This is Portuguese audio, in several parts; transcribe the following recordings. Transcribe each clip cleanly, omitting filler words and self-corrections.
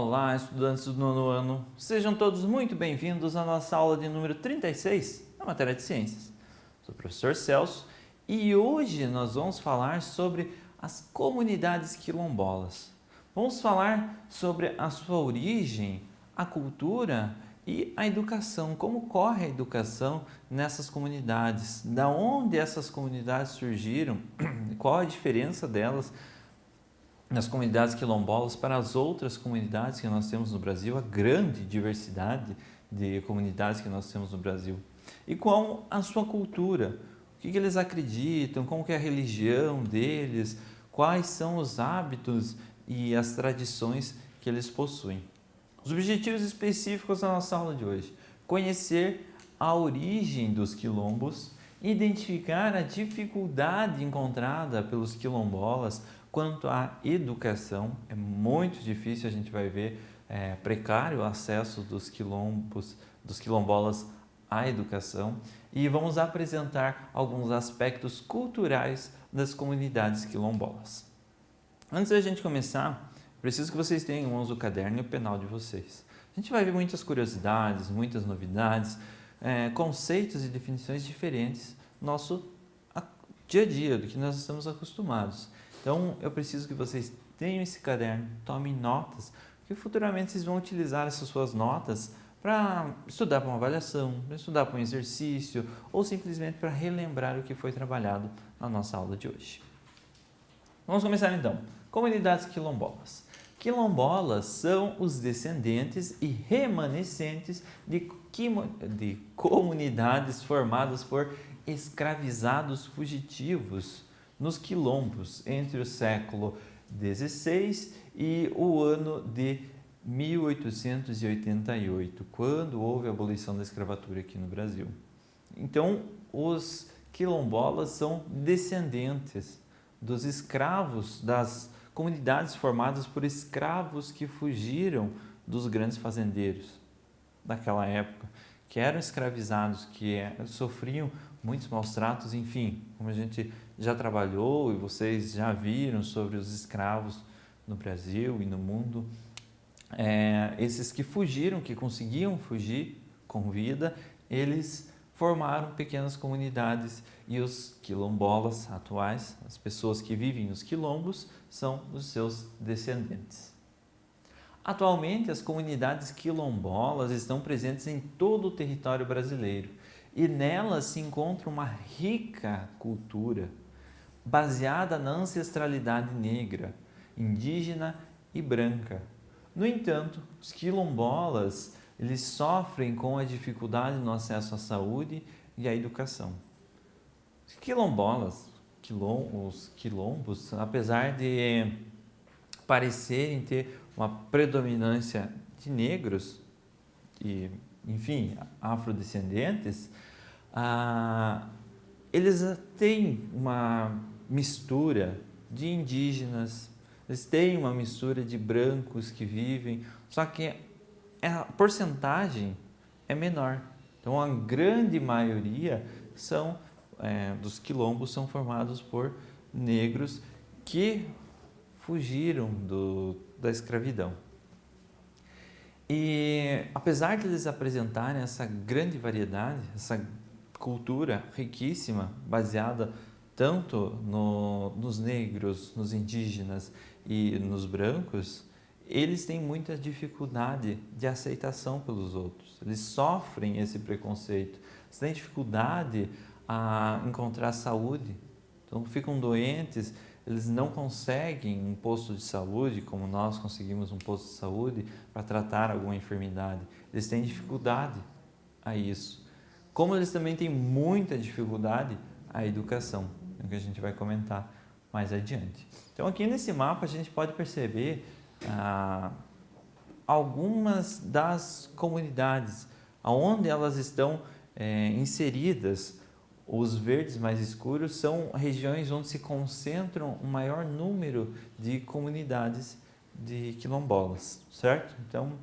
Olá, estudantes do nono ano. Sejam todos muito bem-vindos à nossa aula de número 36, na matéria de ciências. Sou o professor Celso e hoje nós vamos falar sobre as comunidades quilombolas. Vamos falar sobre a sua origem, a cultura e a educação, como corre a educação nessas comunidades, da onde essas comunidades surgiram, qual a diferença delas nas comunidades quilombolas para as outras comunidades que nós temos no Brasil, a grande diversidade de comunidades que nós temos no Brasil. E qual a sua cultura, o que eles acreditam, como que é a religião deles, quais são os hábitos e as tradições que eles possuem. Os objetivos específicos da nossa aula de hoje: conhecer a origem dos quilombos, identificar a dificuldade encontrada pelos quilombolas quanto à educação. É muito difícil, a gente vai ver, precário o acesso dos quilombolas à educação, e vamos apresentar alguns aspectos culturais das comunidades quilombolas. Antes da gente começar, preciso que vocês tenham em mãos o caderno e o penal de vocês. A gente vai ver muitas curiosidades, muitas novidades, conceitos e definições diferentes no nosso dia a dia, do que nós estamos acostumados. Então, eu preciso que vocês tenham esse caderno, tomem notas, porque futuramente vocês vão utilizar essas suas notas para estudar para uma avaliação, para estudar para um exercício ou simplesmente para relembrar o que foi trabalhado na nossa aula de hoje. Vamos começar então. Comunidades quilombolas. Quilombolas são os descendentes e remanescentes de comunidades formadas por escravizados fugitivos nos quilombos entre o século XVI e o ano de 1888, quando houve a abolição da escravatura aqui no Brasil. Então, os quilombolas são descendentes dos escravos, das comunidades formadas por escravos que fugiram dos grandes fazendeiros daquela época, que eram escravizados, que sofriam muitos maus tratos, enfim, como a gente já trabalhou e vocês já viram sobre os escravos no Brasil e no mundo, esses que fugiram, que conseguiam fugir com vida, eles formaram pequenas comunidades, e os quilombolas atuais, as pessoas que vivem nos quilombos, são os seus descendentes. Atualmente, as comunidades quilombolas estão presentes em todo o território brasileiro, e nelas se encontra uma rica cultura baseada na ancestralidade negra, indígena e branca. No entanto, os quilombolas eles sofrem com a dificuldade no acesso à saúde e à educação. Os quilombolas, os quilombos, apesar de parecerem ter uma predominância de negros e, enfim, afrodescendentes, eles têm uma mistura de indígenas, eles têm uma mistura de brancos que vivem, só que a porcentagem é menor. Então, a grande maioria dos quilombos são formados por negros que fugiram da escravidão. E apesar de eles apresentarem essa grande variedade, essa cultura riquíssima, baseada tanto nos negros, nos indígenas e nos brancos, eles têm muita dificuldade de aceitação pelos outros. Eles sofrem esse preconceito, eles têm dificuldade a encontrar saúde, então ficam doentes, eles não conseguem um posto de saúde, como nós conseguimos um posto de saúde para tratar alguma enfermidade. Eles têm dificuldade a isso. Como eles também têm muita dificuldade à educação, é o que a gente vai comentar mais adiante. Então, aqui nesse mapa a gente pode perceber algumas das comunidades, onde elas estão inseridas. Os verdes mais escuros são regiões onde se concentram um maior número de comunidades de quilombolas, certo? Então,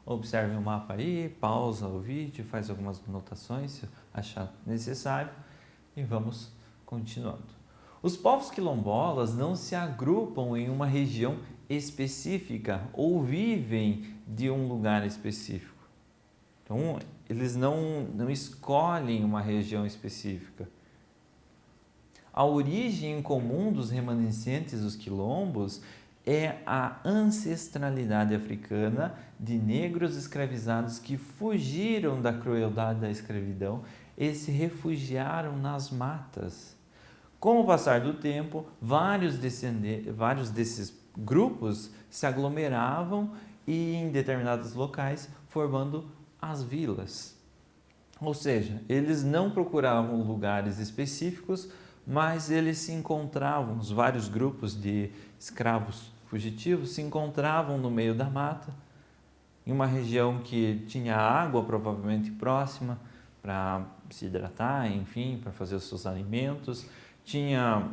observem o mapa aí, pausa o vídeo, faz algumas anotações se achar necessário e vamos continuando. Os povos quilombolas não se agrupam em uma região específica ou vivem de um lugar específico. Então, eles não escolhem uma região específica. A origem comum dos remanescentes dos quilombos é a ancestralidade africana de negros escravizados que fugiram da crueldade da escravidão e se refugiaram nas matas. Com o passar do tempo, vários desses grupos se aglomeravam e em determinados locais formando as vilas. Ou seja, eles não procuravam lugares específicos, mas eles se encontravam, os vários grupos de escravos fugitivos se encontravam no meio da mata, em uma região que tinha água provavelmente próxima para se hidratar, enfim, para fazer os seus alimentos, tinha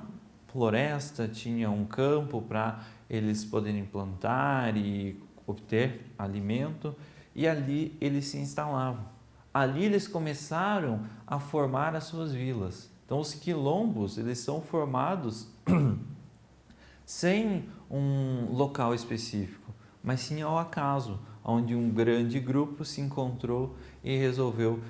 floresta, tinha um campo para eles poderem plantar e obter alimento, e ali eles se instalavam. Ali eles começaram a formar as suas vilas. Então, os quilombos, eles são formados sem um local específico, mas sim ao acaso, onde um grande grupo se encontrou e resolveu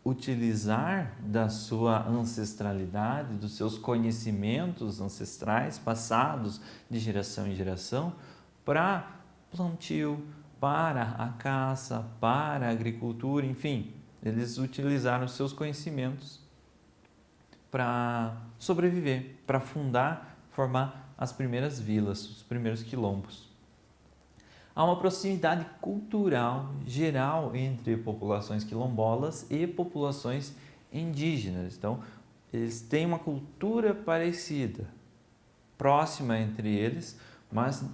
utilizar da sua ancestralidade, dos seus conhecimentos ancestrais passados de geração em geração, para plantio, para a caça, para a agricultura, enfim, eles utilizaram seus conhecimentos para sobreviver, para formar as primeiras vilas, os primeiros quilombos. Há uma proximidade cultural geral entre populações quilombolas e populações indígenas. Então, eles têm uma cultura parecida, próxima entre eles, mas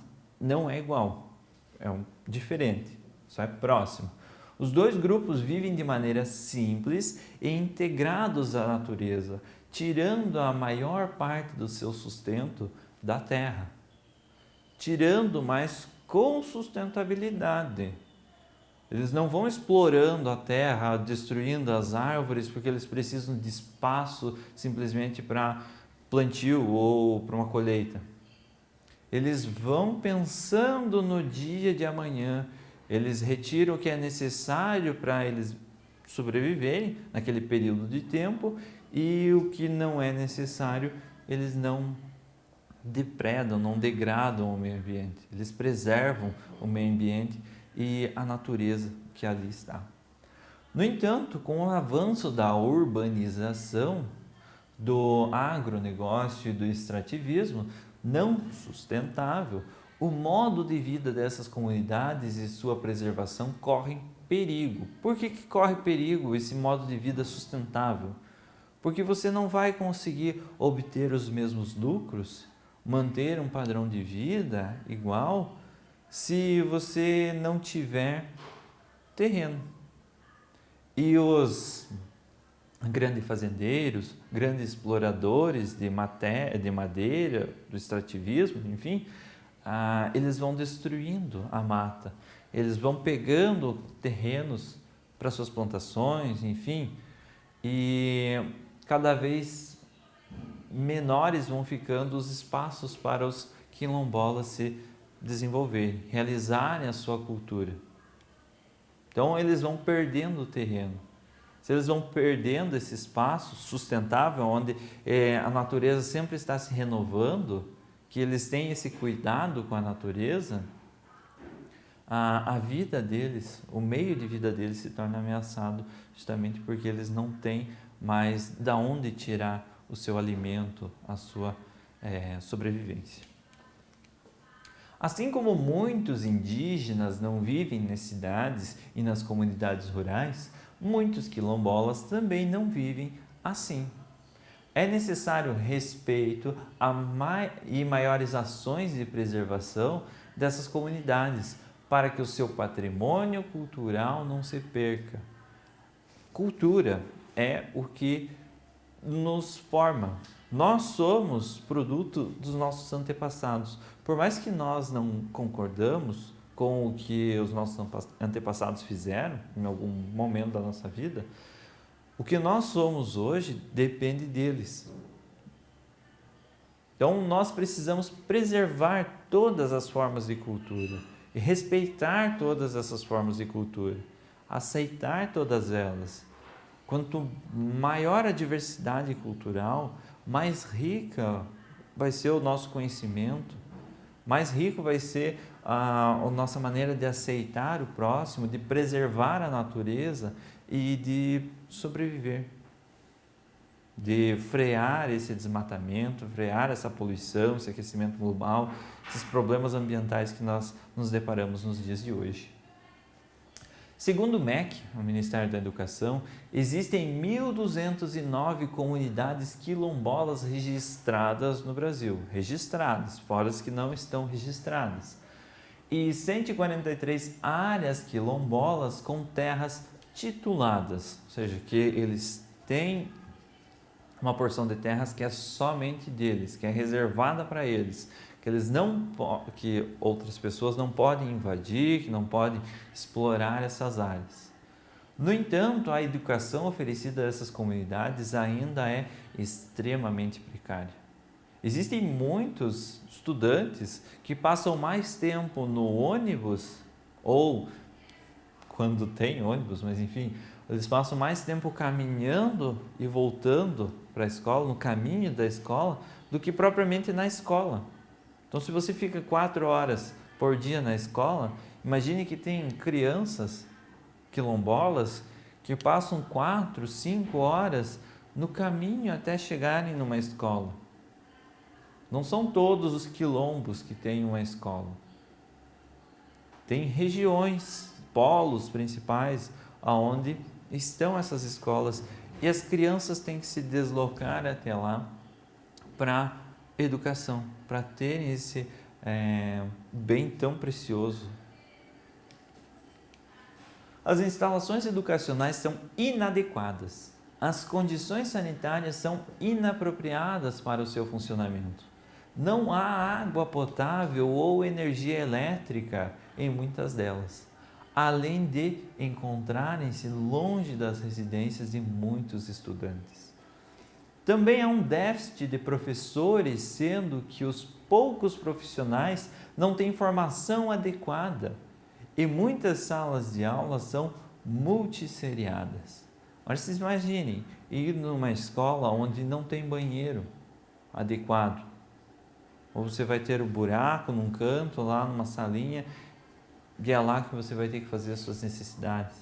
não é igual, diferente, só é próximo. Os dois grupos vivem de maneira simples e integrados à natureza, tirando a maior parte do seu sustento da terra, tirando mais com sustentabilidade. Eles não vão explorando a terra, destruindo as árvores, porque eles precisam de espaço simplesmente para plantio ou para uma colheita. Eles vão pensando no dia de amanhã, eles retiram o que é necessário para eles sobreviverem naquele período de tempo e o que não é necessário, eles não depredam, não degradam o meio ambiente. Eles preservam o meio ambiente e a natureza que ali está. No entanto, com o avanço da urbanização, do agronegócio e do extrativismo não sustentável, o modo de vida dessas comunidades e sua preservação correm perigo. Por que corre perigo esse modo de vida sustentável? Porque você não vai conseguir obter os mesmos lucros, manter um padrão de vida igual, se você não tiver terreno. E os grandes fazendeiros, grandes exploradores de madeira, do extrativismo, enfim, eles vão destruindo a mata, eles vão pegando terrenos para suas plantações, enfim, e cada vez menores vão ficando os espaços para os quilombolas se desenvolverem, realizarem a sua cultura. Então eles vão perdendo o terreno. Se eles vão perdendo esse espaço sustentável, onde a natureza sempre está se renovando, que eles têm esse cuidado com a natureza, a vida deles, o meio de vida deles se torna ameaçado justamente porque eles não têm mais de onde tirar o seu alimento, a sua sobrevivência. Assim como muitos indígenas não vivem nas cidades e nas comunidades rurais, muitos quilombolas também não vivem assim. É necessário respeito e maiores ações de preservação dessas comunidades para que o seu patrimônio cultural não se perca. Cultura é o que nos forma. Nós somos produto dos nossos antepassados. Por mais que nós não concordamos com o que os nossos antepassados fizeram em algum momento da nossa vida, o que nós somos hoje depende deles. Então, nós precisamos preservar todas as formas de cultura e respeitar todas essas formas de cultura, aceitar todas elas. Quanto maior a diversidade cultural, mais rica vai ser o nosso conhecimento, mais rico vai ser a nossa maneira de aceitar o próximo, de preservar a natureza e de sobreviver, de frear esse desmatamento, frear essa poluição, esse aquecimento global, esses problemas ambientais que nós nos deparamos nos dias de hoje. Segundo o MEC, o Ministério da Educação, existem 1.209 comunidades quilombolas registradas no Brasil, registradas, fora as que não estão registradas, e 143 áreas quilombolas com terras tituladas, ou seja, que eles têm uma porção de terras que é somente deles, que é reservada para eles, que outras pessoas não podem invadir, que não podem explorar essas áreas. No entanto, a educação oferecida a essas comunidades ainda é extremamente precária. Existem muitos estudantes que passam mais tempo no ônibus, ou quando tem ônibus, mas enfim, eles passam mais tempo caminhando e voltando para a escola, no caminho da escola, do que propriamente na escola. Então, se você fica 4 horas por dia na escola, imagine que tem crianças quilombolas que passam 4, 5 horas no caminho até chegarem numa escola. Não são todos os quilombos que têm uma escola. Tem regiões, polos principais, onde estão essas escolas e as crianças têm que se deslocar até lá para educação, para terem esse bem tão precioso. As instalações educacionais são inadequadas, as condições sanitárias são inapropriadas para o seu funcionamento. Não há água potável ou energia elétrica em muitas delas, além de encontrarem-se longe das residências de muitos estudantes. Também há um déficit de professores, sendo que os poucos profissionais não têm formação adequada e muitas salas de aula são multisseriadas. Agora vocês imaginem ir numa escola onde não tem banheiro adequado, ou você vai ter um buraco num canto, lá numa salinha, e é lá que você vai ter que fazer as suas necessidades,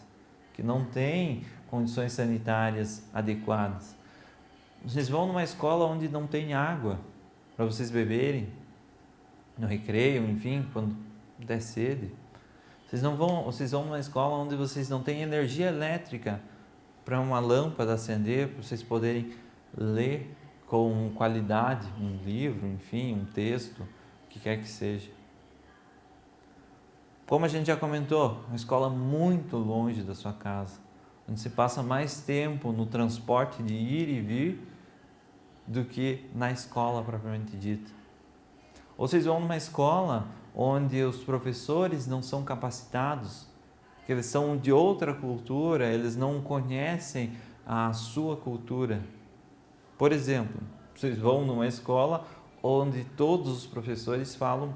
que não tem condições sanitárias adequadas. Vocês vão numa escola onde não tem água para vocês beberem, no recreio, enfim, quando der sede. Vocês vão numa escola onde vocês não têm energia elétrica para uma lâmpada acender, para vocês poderem ler com qualidade um livro, enfim, um texto, o que quer que seja. Como a gente já comentou, uma escola muito longe da sua casa, onde se passa mais tempo no transporte de ir e vir do que na escola propriamente dita. Ou vocês vão numa escola onde os professores não são capacitados, que eles são de outra cultura, eles não conhecem a sua cultura. Por exemplo, vocês vão numa escola onde todos os professores falam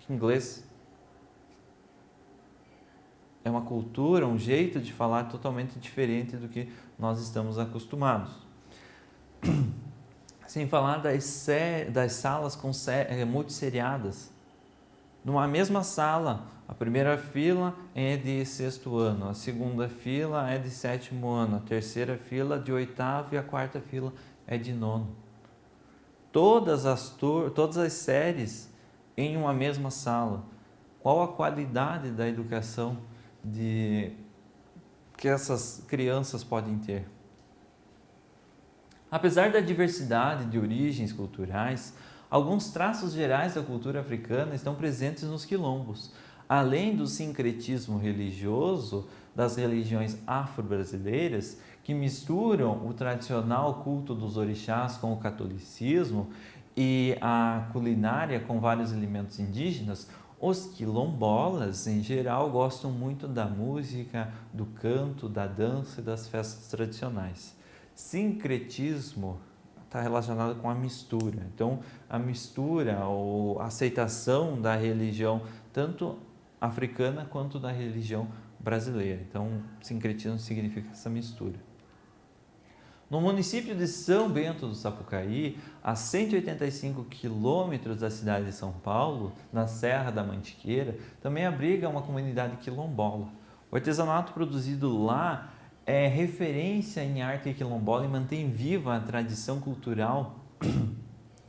inglês. É uma cultura, um jeito de falar totalmente diferente do que nós estamos acostumados. Sem falar das salas multisseriadas. Numa mesma sala, a primeira fila é de 6º ano, a segunda fila é de 7º ano, a terceira fila de 8º e a quarta fila é de 9º. Todas as séries em uma mesma sala. Qual a qualidade da educação que essas crianças podem ter? Apesar da diversidade de origens culturais, alguns traços gerais da cultura africana estão presentes nos quilombos, além do sincretismo religioso das religiões afro-brasileiras, que misturam o tradicional culto dos orixás com o catolicismo e a culinária com vários alimentos indígenas. Os quilombolas, em geral, gostam muito da música, do canto, da dança e das festas tradicionais. Sincretismo está relacionada com a mistura. Então, a mistura ou a aceitação da religião, tanto africana quanto da religião brasileira. Então, sincretismo significa essa mistura. No município de São Bento do Sapucaí, a 185 quilômetros da cidade de São Paulo, na Serra da Mantiqueira, também abriga uma comunidade quilombola. O artesanato produzido lá é referência em arte quilombola e mantém viva a tradição cultural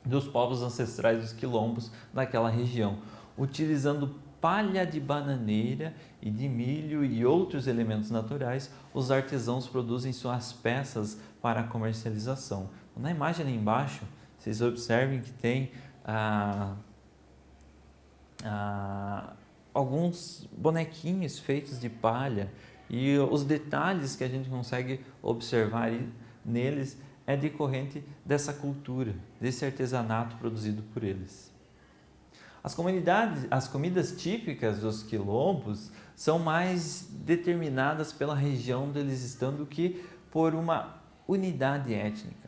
dos povos ancestrais dos quilombos daquela região, utilizando palha de bananeira e de milho e outros elementos naturais. Os artesãos produzem suas peças para comercialização. Na imagem ali embaixo, vocês observem que tem alguns bonequinhos feitos de palha, e os detalhes que a gente consegue observar neles é decorrente dessa cultura, desse artesanato produzido por eles. As comidas típicas dos quilombos são mais determinadas pela região onde eles estão do que por uma unidade étnica.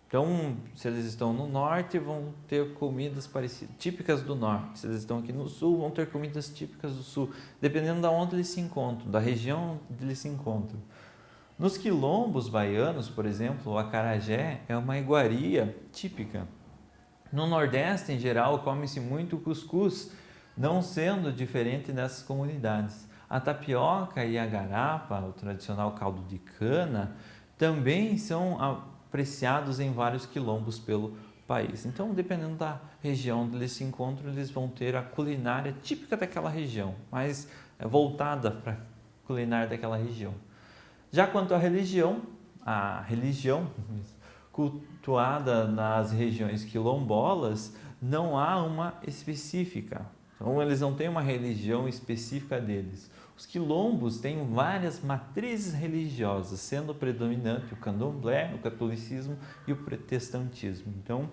Então, se eles estão no norte, vão ter comidas parecidas, típicas do norte. Se eles estão aqui no sul, vão ter comidas típicas do sul, dependendo de onde eles se encontram, da região onde eles se encontram. Nos quilombos baianos, por exemplo, o acarajé é uma iguaria típica. No Nordeste, em geral, come-se muito cuscuz, não sendo diferente nessas comunidades. A tapioca e a garapa, o tradicional caldo de cana, também são apreciados em vários quilombos pelo país. Então, dependendo da região onde eles se encontram, eles vão ter a culinária típica daquela região, mas voltada para a culinária daquela região. Já quanto à religião, cultuada nas regiões quilombolas, não há uma específica. Então, eles não têm uma religião específica deles. Os quilombos têm várias matrizes religiosas, sendo predominante o candomblé, o catolicismo e o protestantismo. Então,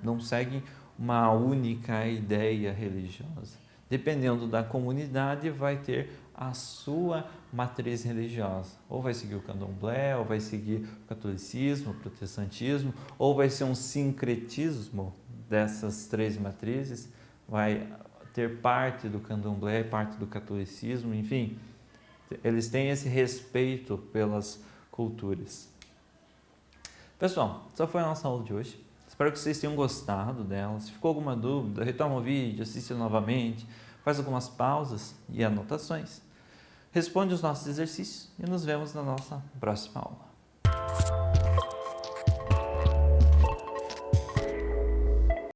não seguem uma única ideia religiosa. Dependendo da comunidade, vai ter a sua matriz religiosa. Ou vai seguir o candomblé, ou vai seguir o catolicismo, o protestantismo, ou vai ser um sincretismo dessas três matrizes, vai ter parte do candomblé, parte do catolicismo, enfim, eles têm esse respeito pelas culturas. Pessoal, essa foi a nossa aula de hoje. Espero que vocês tenham gostado dela. Se ficou alguma dúvida, retoma o vídeo, assiste novamente, faz algumas pausas e anotações. Responde os nossos exercícios e nos vemos na nossa próxima aula.